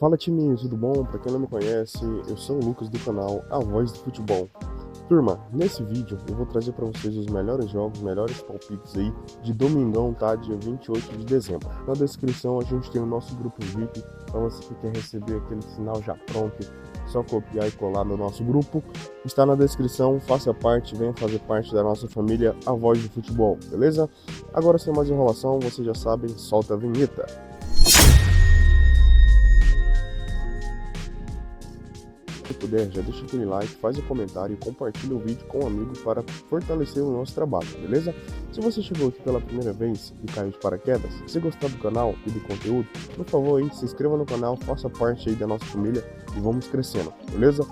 Fala time, tudo bom? Para quem não me conhece, eu sou o Lucas do canal A Voz do Futebol. Turma, nesse vídeo eu vou trazer para vocês os melhores jogos, melhores palpites aí de domingão, tá? Dia 28 de dezembro. Na descrição a gente tem o nosso grupo VIP, para você que quer receber aquele sinal já pronto, só copiar e colar no nosso grupo. Está na descrição, faça parte, venha fazer parte da nossa família A Voz do Futebol, beleza? Agora sem mais enrolação, vocês já sabem, solta a vinheta. Se puder, já deixa aquele like, faz o comentário e compartilha o vídeo com um amigo para fortalecer o nosso trabalho, beleza? Se você chegou aqui pela primeira vez e caiu de paraquedas, se gostar do canal e do conteúdo, por favor aí, se inscreva no canal, faça parte aí da nossa família e vamos crescendo, beleza?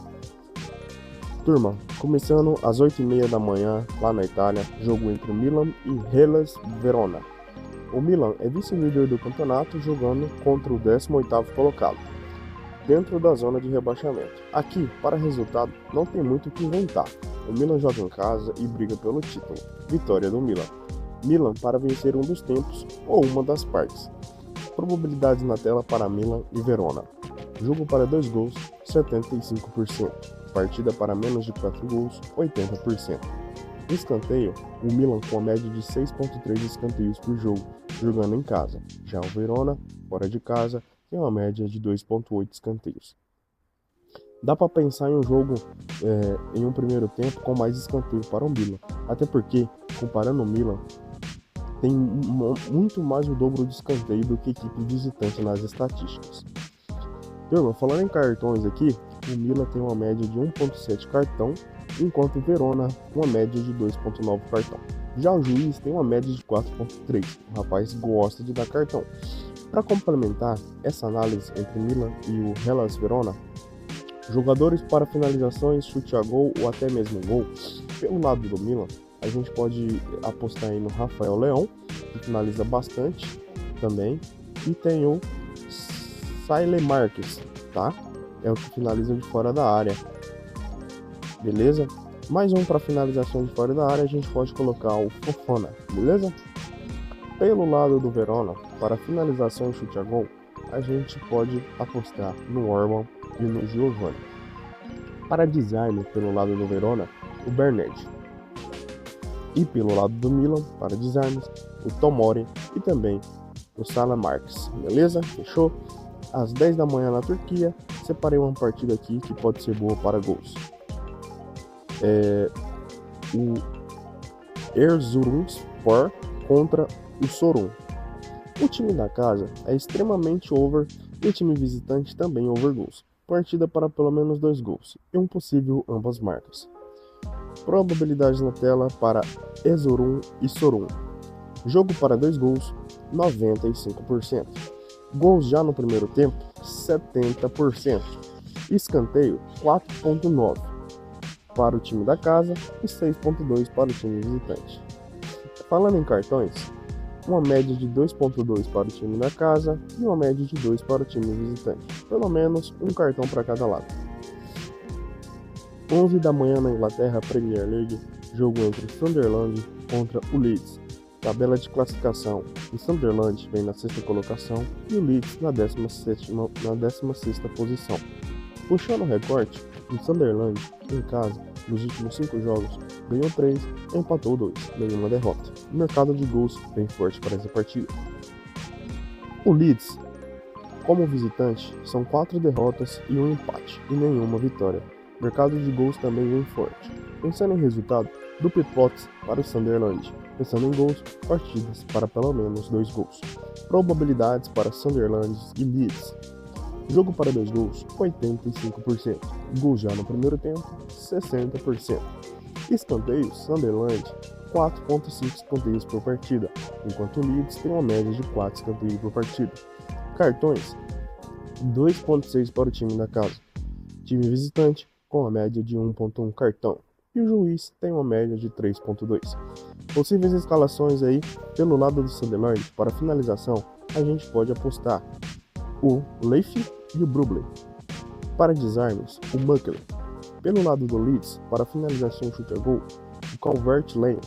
Turma, começando às 8h30 da manhã, lá na Itália, jogo entre Milan e Hellas Verona. O Milan é vice-líder do campeonato jogando contra o 18º colocado, dentro da zona de rebaixamento. Aqui, para resultado, não tem muito o que inventar. O Milan joga em casa e briga pelo título. Vitória do Milan. Milan para vencer um dos tempos ou uma das partes. Probabilidades na tela para Milan e Verona. Jogo para 2 gols, 75%. Partida para menos de 4 gols, 80%. Escanteio, o Milan com a média de 6,3 escanteios por jogo, jogando em casa. Já o Verona, fora de casa, tem uma média de 2,8 escanteios. Dá para pensar em um jogo em um primeiro tempo com mais escanteio para o Milan, até porque, comparando o Milan, tem muito mais o dobro de escanteio do que a equipe visitante nas estatísticas. Turma, falando em cartões aqui, o Milan tem uma média de 1,7 cartão, enquanto o Verona uma média de 2,9 cartão. Já o juiz tem uma média de 4,3, o rapaz gosta de dar cartão. Para complementar essa análise entre Milan e o Hellas Verona, jogadores para finalizações, chute a gol ou até mesmo gol, pelo lado do Milan, a gente pode apostar aí no Rafael Leão, que finaliza bastante também, e tem o Saile Marques, tá? É o que finaliza de fora da área, beleza? Mais um para finalização de fora da área, a gente pode colocar o Fofana, beleza? Pelo lado do Verona, para finalização e chute a gol, a gente pode apostar no Orban e no Giovani. Para desarme, pelo lado do Verona, o Bernard. E pelo lado do Milan, para desarmes, o Tomori e também o Salah Marques. Beleza? Fechou? Às 10 da manhã na Turquia, separei uma partida aqui que pode ser boa para gols. O Erzurumspor contra o Sorun. O time da casa é extremamente over e o time visitante também over gols. Partida para pelo menos 2 gols e um possível ambas marcas. Probabilidade na tela para Erzurum e Sorun. Jogo para 2 gols, 95%. Gols já no primeiro tempo, 70%. Escanteio, 4,9 para o time da casa e 6,2 para o time visitante. Falando em cartões, uma média de 2,2 para o time da casa e uma média de 2 para o time visitante. Pelo menos um cartão para cada lado. 11 da manhã na Inglaterra, Premier League, jogo entre Sunderland contra o Leeds. Tabela de classificação, o Sunderland vem na 6ª colocação e o Leeds na 16ª posição. Puxando o recorte, o Sunderland, em casa, nos últimos 5 jogos, ganhou 3, empatou 2, nenhuma derrota. O mercado de gols bem forte para essa partida. O Leeds, como visitante, são 4 derrotas e um empate, e nenhuma vitória. O mercado de gols também bem forte. Pensando em resultado, duplo hipótese para o Sunderland. Pensando em gols, partidas para pelo menos 2 gols. Probabilidades para Sunderland e Leeds. Jogo para 2 gols, 85%. Gols já no primeiro tempo, 60%. Escanteios, Sunderland, 4,5 escanteios por partida, enquanto o Leeds tem uma média de 4 escanteios por partida. Cartões, 2,6 para o time da casa. Time visitante, com a média de 1,1 cartão. E o juiz tem uma média de 3,2. Possíveis escalações aí, pelo lado do Sunderland, para finalização, a gente pode apostar o Leif e o Brubley. Para desarmes, o Muckler. Pelo lado do Leeds, para finalização e chute a gol, o Calvert-Lewin.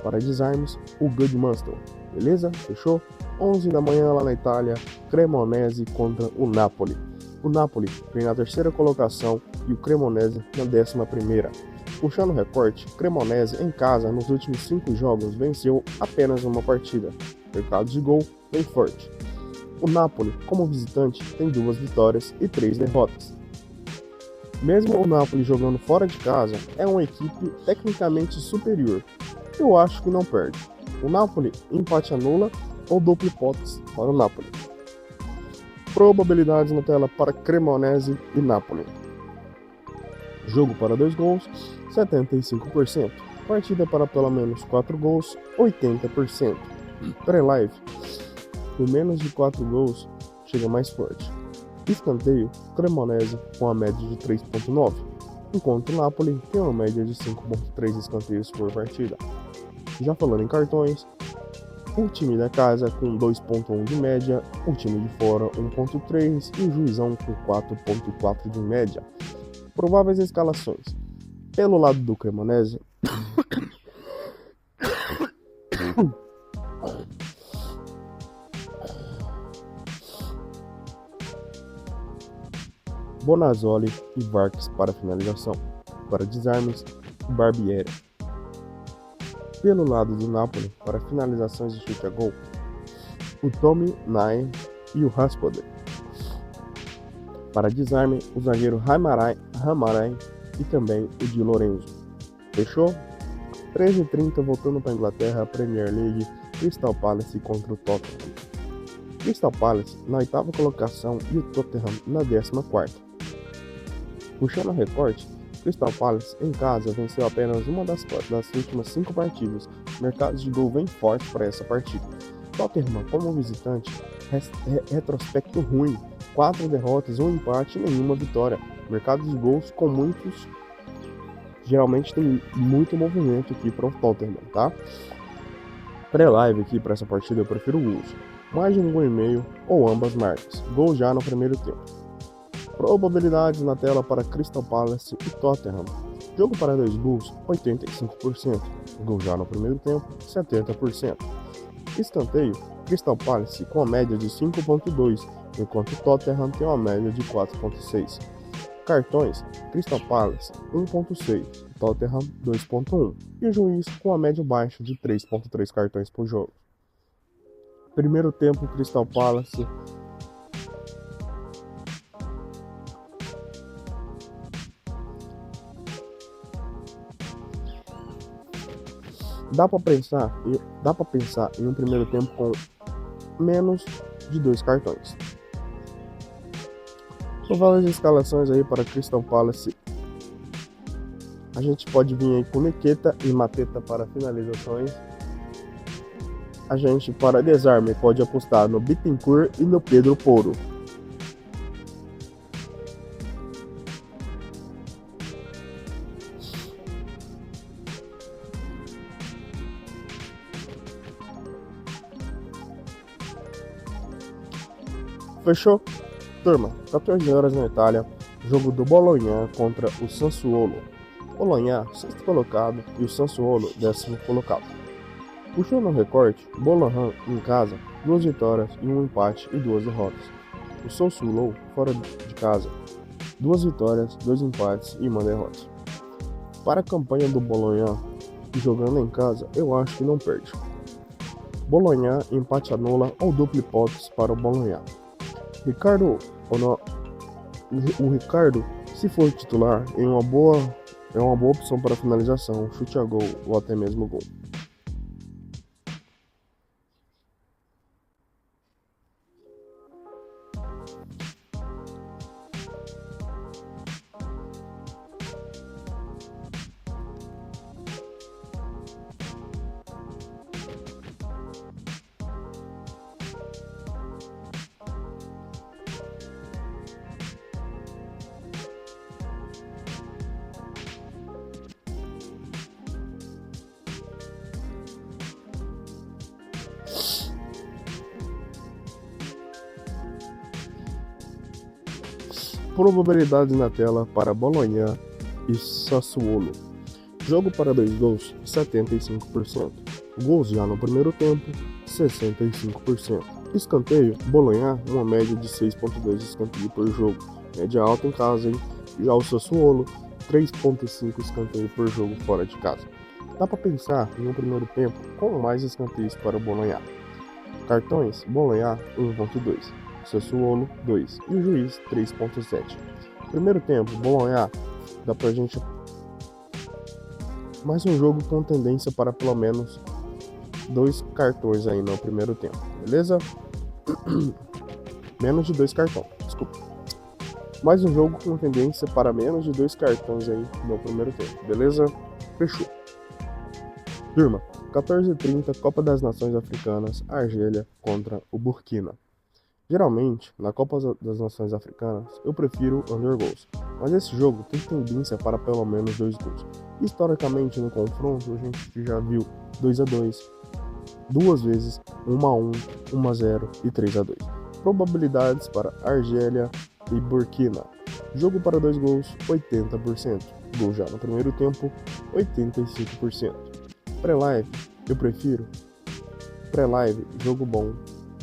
Para desarmes, o Goodmanson. Beleza? Fechou? 11 da manhã lá na Itália, Cremonese contra o Napoli. O Napoli vem na terceira colocação e o Cremonese na 11ª. Puxando o recorte, Cremonese em casa nos últimos 5 jogos venceu apenas uma partida. Mercado de gol bem forte. O Napoli, como visitante, tem 2 vitórias e 3 derrotas. Mesmo o Napoli jogando fora de casa, é uma equipe tecnicamente superior. Eu acho que não perde. O Napoli empate anula ou duplo hipótese para o Napoli. Probabilidades na tela para Cremonese e Napoli. Jogo para 2 gols, 75%. Partida para pelo menos 4 gols, 80%. Pré-live, com menos de 4 gols, chega mais forte. Escanteio, Cremonese com a média de 3.9, enquanto o Napoli tem uma média de 5.3 escanteios por partida. Já falando em cartões, o time da casa com 2.1 de média, o time de fora 1.3 e o juizão com 4.4 de média. Prováveis escalações. Pelo lado do Cremonese, Bonazzoli e Vargas para finalização. Para desarmes, Barbieri. Pelo lado do Napoli, para finalizações de chute a gol, o Tommy Nain e o Raspadori. Para desarme, o zagueiro Ramaray e também o Di Lorenzo. Fechou? 13h30 voltando para a Inglaterra, Premier League, Crystal Palace contra o Tottenham. Crystal Palace na 8ª colocação e o Tottenham na 14ª. Puxando o recorte, Crystal Palace em casa venceu apenas uma das últimas 5 partidas. Mercados de gol vem forte para essa partida. Tottenham, como visitante, retrospecto ruim, 4 derrotas, 1 empate e nenhuma vitória. Mercado de gols com muitos, geralmente tem muito movimento aqui para o Tottenham, tá? Pré-live aqui para essa partida eu prefiro gols. Mais de 1,5 ou ambas marcas. Gol já no primeiro tempo. Probabilidades na tela para Crystal Palace e Tottenham. Jogo para 2 gols, 85%. Gol já no primeiro tempo, 70%. Escanteio, Crystal Palace com a média de 5.2, enquanto Tottenham tem uma média de 4.6. Cartões, Crystal Palace 1.6, Tottenham 2.1 e o juiz com a média baixa de 3.3 cartões por jogo. Primeiro tempo, Crystal Palace dá para pensar em um primeiro tempo com menos de 2 cartões. Prováveis escalações aí para Crystal Palace. A gente pode vir aí com Niketa e Mateta para finalizações. A gente para desarme pode apostar no Bittencourt e no Pedro Porro. Fechou? Turma, 14 horas na Itália, jogo do Bologna contra o Sassuolo. Bologna, 6º colocado, e o Sassuolo, 10º colocado. Puxando o recorte, Bologna em casa, 2 vitórias e 1 empate e 2 derrotas. O Sassuolo, fora de casa, 2 vitórias, 2 empates e 1 derrota. Para a campanha do Bologna, jogando em casa, eu acho que não perde. Bologna, empate anula ou dupla hipótese para o Bologna. O Ricardo, se for titular, é uma boa opção para finalização, chute a gol ou até mesmo gol. Probabilidades na tela para Bologna e Sassuolo. Jogo para 2 gols, 75%. Gols já no primeiro tempo, 65%. Escanteio, Bolonha, uma média de 6,2 escanteio por jogo, média alta em casa, hein? Já o Sassuolo, 3,5 escanteio por jogo fora de casa. Dá para pensar em um primeiro tempo com mais escanteios para o Bolonha. Cartões, Bolonha 1,2, Sassuolo 2 e o juiz 3,7. Primeiro tempo, Bolonha, dá pra gente mais um jogo com tendência para pelo menos 2 cartões aí no primeiro tempo, beleza? Menos de 2 cartões, desculpa. Mais um jogo com tendência para menos de 2 cartões aí no primeiro tempo, beleza? Fechou. Turma, 14h30, Copa das Nações Africanas, Argélia contra o Burkina. Geralmente, na Copa das Nações Africanas, eu prefiro under goals, mas esse jogo tem tendência para pelo menos 2 gols. Historicamente, no confronto, a gente já viu 2-2, 2 vezes, 1-1, 1-0 e 3-2. Probabilidades para Argélia e Burkina. Jogo para 2 gols, 80%. Gol já no primeiro tempo, 85%. Pré-live, eu prefiro. Pré-live, jogo bom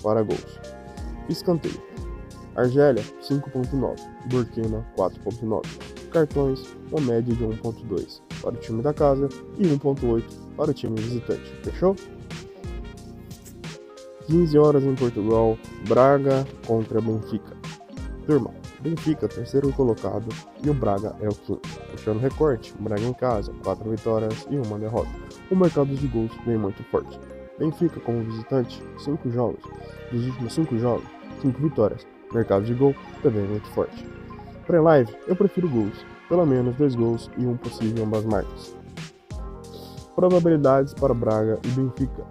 para gols. Escanteio. Argélia, 5,9. Burkina, 4,9. Cartões, uma média de 1,2 para o time da casa e 1,8 para o time visitante. Fechou? 15 horas em Portugal, Braga contra Benfica. Turma, Benfica, terceiro colocado, e o Braga é o quinto. Puxando recorte, Braga em casa, 4 vitórias e 1 derrota. O mercado de gols vem muito forte. Benfica, como visitante, 5 jogos. Dos últimos 5 jogos, 5 vitórias. Mercado de gol também é muito forte. Pré-live, eu prefiro gols. Pelo menos 2 gols e um possível ambas marcas. Probabilidades para Braga e Benfica.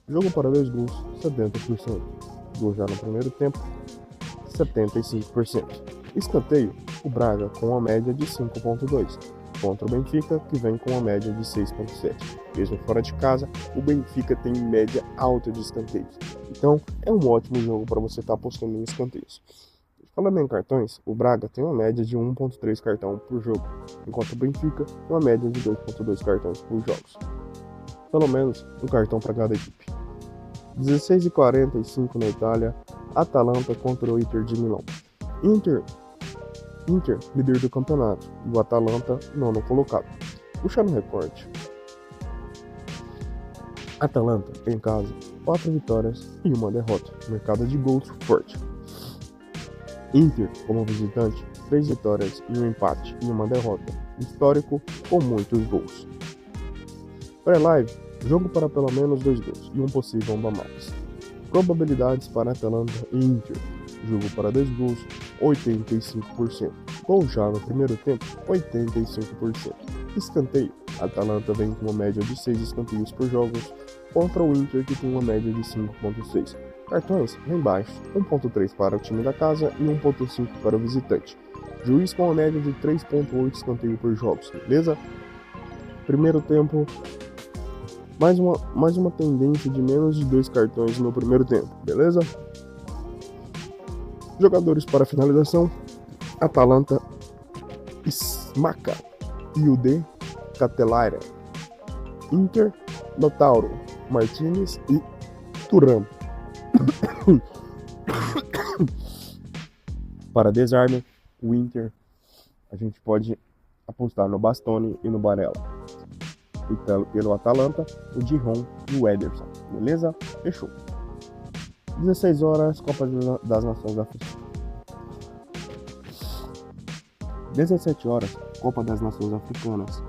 Jogo para 2 gols, 70%. Gol já no primeiro tempo, 75%. Escanteio, o Braga com uma média de 5,2. Contra o Benfica, que vem com uma média de 6,7. Mesmo fora de casa, o Benfica tem média alta de escanteios. Então, é um ótimo jogo para você estar apostando em escanteios. Falando em cartões, o Braga tem uma média de 1,3 cartão por jogo, enquanto o Benfica uma média de 2,2 cartões por jogos. Pelo menos um cartão para cada equipe. 16h45 na Itália, Atalanta contra o Inter de Milão. Inter, líder do campeonato, e o Atalanta, nono colocado. Puxando o recorte. Atalanta, em casa, 4 vitórias e 1 derrota. Mercado de gols forte. Inter, como visitante, 3 vitórias e 1 empate e 1 derrota. Histórico, com muitos gols. Pré-live, jogo para pelo menos 2 gols e um possível mais. Probabilidades para Atalanta e Inter. Jogo para 2 gols, 85%. Gol já no primeiro tempo, 85%. Escanteio. Atalanta vem com uma média de 6 escanteios por jogos, contra o Inter, que tem uma média de 5,6. Cartões, lá embaixo, 1,3 para o time da casa e 1,5 para o visitante. Juiz com uma média de 3,8 escanteio por jogos, beleza? Primeiro tempo, mais uma tendência de menos de 2 cartões no primeiro tempo, beleza? Jogadores para finalização, Atalanta, Smaca, Iude, Catelaira. Inter, Notauro, Martinez e Turam. Para desarme, o Inter, a gente pode apostar no Bastoni e no Barella. Então, pelo Atalanta, o Giron e o Ederson. Beleza? Fechou. 16 horas, Copa das Nações Africanas. 17 horas, Copa das Nações Africanas.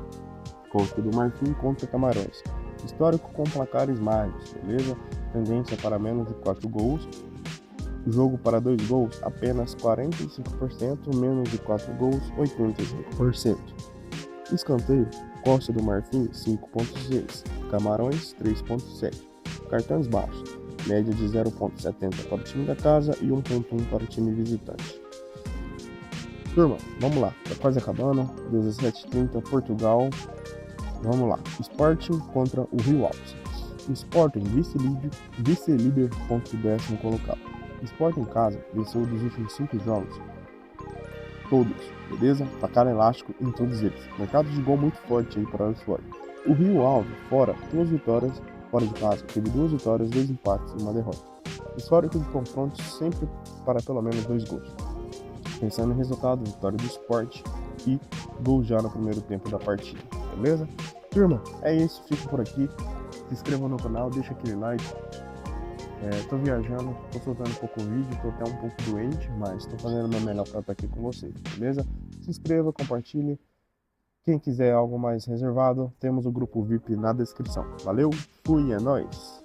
Costa do Marfim contra Camarões. Histórico com placares magros, beleza? Tendência para menos de 4 gols. Jogo para 2 gols, apenas 45%. Menos de 4 gols, 85%. Escanteio, Costa do Marfim, 5,6. Camarões, 3,7. Cartões baixos, média de 0,70 para o time da casa e 1,1 para o time visitante. Turma, vamos lá, tá quase acabando. 17h30, Portugal. Vamos lá, Sporting contra o Rio Aves. Sporting, vice-líder contra o 10º colocado. Sporting em casa, venceu dos últimos 5 jogos. Todos, beleza? Placar elástico em todos eles. Mercado de gol muito forte aí para o Sporting. O Rio Ave, fora, 2 vitórias fora de casa. Teve 2 vitórias, 2 empates e 1 derrota. Histórico de confrontos sempre para pelo menos 2 gols. Pensando em resultado, vitória do Sport e gol já no primeiro tempo da partida, beleza? Turma, é isso, fico por aqui. Se inscreva no canal, deixa aquele like. Tô viajando, tô soltando um pouco o vídeo, tô até um pouco doente, mas tô fazendo o meu melhor para estar aqui com vocês, beleza? Se inscreva, compartilhe. Quem quiser algo mais reservado, temos o grupo VIP na descrição. Valeu, fui, é nóis!